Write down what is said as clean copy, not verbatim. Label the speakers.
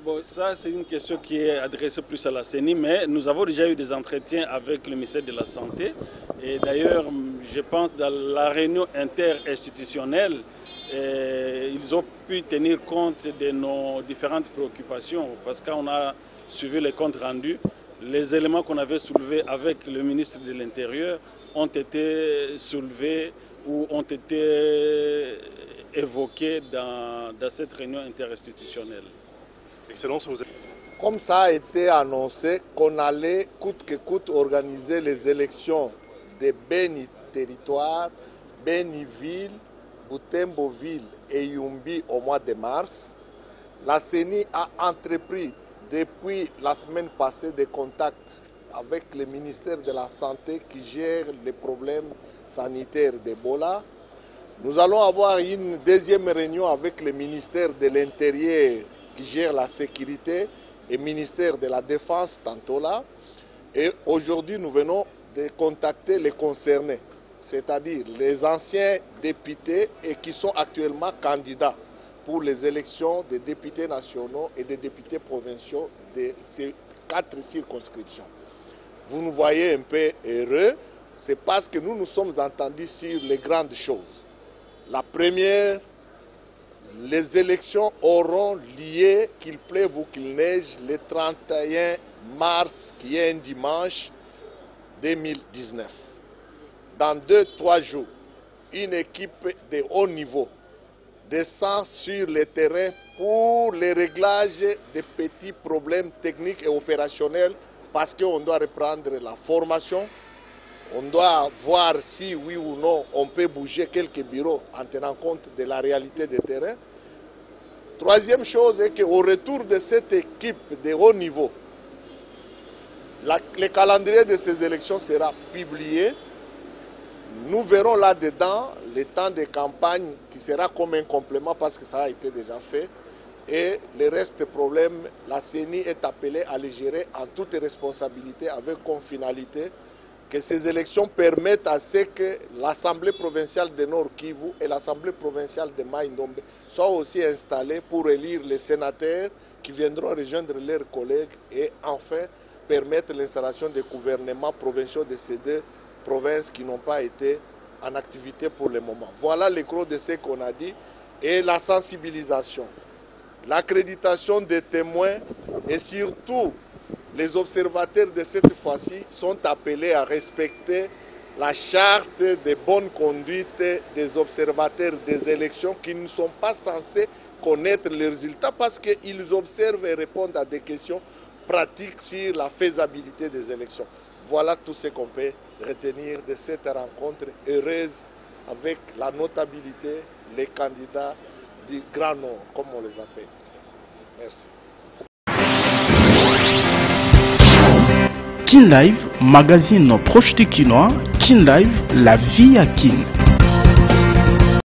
Speaker 1: Bon, ça c'est une question qui est adressée plus à la CENI, mais nous avons déjà eu des entretiens avec le ministère de la Santé. Et d'ailleurs, je pense dans la réunion interinstitutionnelle, ils ont pu tenir compte de nos différentes préoccupations, parce qu'on a suivi les comptes rendus. Les éléments qu'on avait soulevés avec le ministre de l'Intérieur ont été soulevés ou ont été évoqués dans cette réunion interinstitutionnelle.
Speaker 2: Excellence, vous...
Speaker 3: Comme ça a été annoncé qu'on allait coûte que coûte organiser les élections de Beni territoire, Beni ville, Butembo ville et Yumbi au mois de mars, la CENI a entrepris depuis la semaine passée des contacts avec le ministère de la Santé qui gère les problèmes sanitaires d'Ebola. Nous allons avoir une deuxième réunion avec le ministère de l'Intérieur qui gère la sécurité et le ministère de la Défense tantôt là. Et aujourd'hui, nous venons de contacter les concernés, c'est-à-dire les anciens députés et qui sont actuellement candidats pour les élections des députés nationaux et des députés provinciaux de ces 4 circonscriptions. Vous nous voyez un peu heureux, c'est parce que nous nous sommes entendus sur les grandes choses. La première, les élections auront lieu, qu'il pleuve ou qu'il neige, le 31 mars, qui est un dimanche 2019. Dans 2-3 jours, une équipe de haut niveau descend sur le terrain pour le réglage des petits problèmes techniques et opérationnels parce qu'on doit reprendre la formation, on doit voir si oui ou non on peut bouger quelques bureaux en tenant compte de la réalité des terrains. Troisième chose est qu'au retour de cette équipe de haut niveau, le calendrier de ces élections sera publié. Nous verrons là-dedans le temps de campagne qui sera comme un complément parce que ça a été déjà fait. Et le reste des problèmes, la CENI est appelée à les gérer en toute responsabilité avec comme finalité que ces élections permettent à ce que l'Assemblée provinciale de Nord Kivu et l'Assemblée provinciale de Mai-Ndombe soient aussi installées pour élire les sénateurs qui viendront rejoindre leurs collègues et enfin permettre l'installation des gouvernements provinciaux de ces deux provinces qui n'ont pas été en activité pour le moment. Voilà le gros de ce qu'on a dit et la sensibilisation, l'accréditation des témoins et surtout les observateurs de cette fois-ci sont appelés à respecter la charte de bonne conduite des observateurs des élections qui ne sont pas censés connaître les résultats parce qu'ils observent et répondent à des questions pratiques sur la faisabilité des élections. Voilà tout ce qu'on peut retenir de cette rencontre heureuse avec la notabilité, les candidats du Grand Nord, comme on les appelle. Merci.
Speaker 4: Kin Live, magazine proche du Kinois. Kin Live, la vie à Kin.